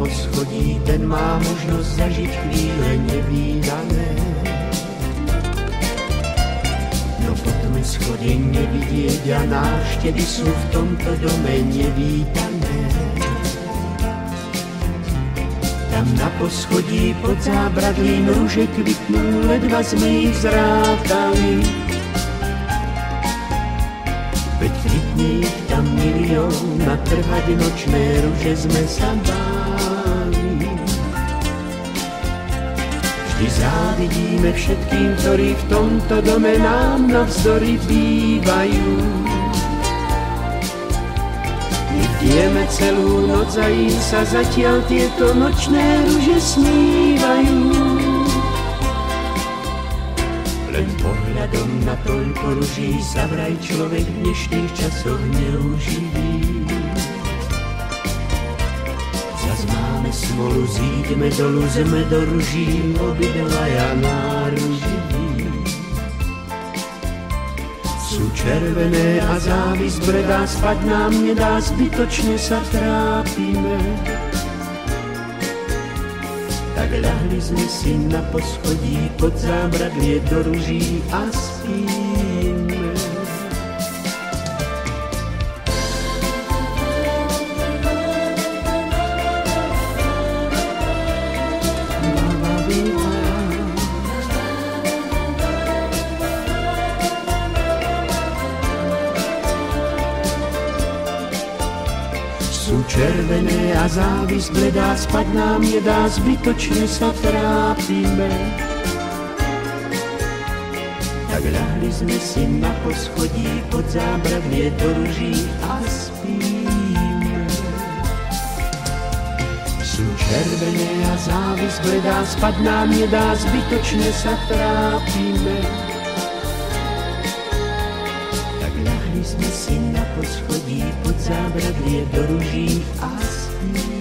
poschodí, ten má možnosť zažiť chvíle nevídané. No potom schody nevidieť a návštevy sú v tomto dome nevítané. Tam na poschodí pod zábradlím ruže kvitnú, ledva sme ich zrátali. Veď kvitne ich tam milión, a trhať nočné ruže sme sa báli. Vždy závidíme všetkým, ktorí v tomto dome nám navzdory bývajú. My bdieme celú noc a im sa zatiaľ tieto nočné ruže snívajú. Len pohľadom na toľko ruží sa vraj človek v dnešných časoch neuživí. Zas máme smolu, zíďme dolu, sme do ruží, obidvaja náruživí. Sú červené a závisť bledá, spať nám nedá, zbytočne sa trápime. Tak ľahli sme si na poschodí pod zábradlie do ruží a spíme. Sú červené a závisť bledá, spať nám nedá, zbytočne sa trápime. Tak ľahli sme si na poschodí pod zábradlie do ruží a spíme. Sú červené a závisť bledá, spať nám nedá, zbytočne sa trápime. Ľahli sme si na poschodí pod zábradlie do ruží a spíme.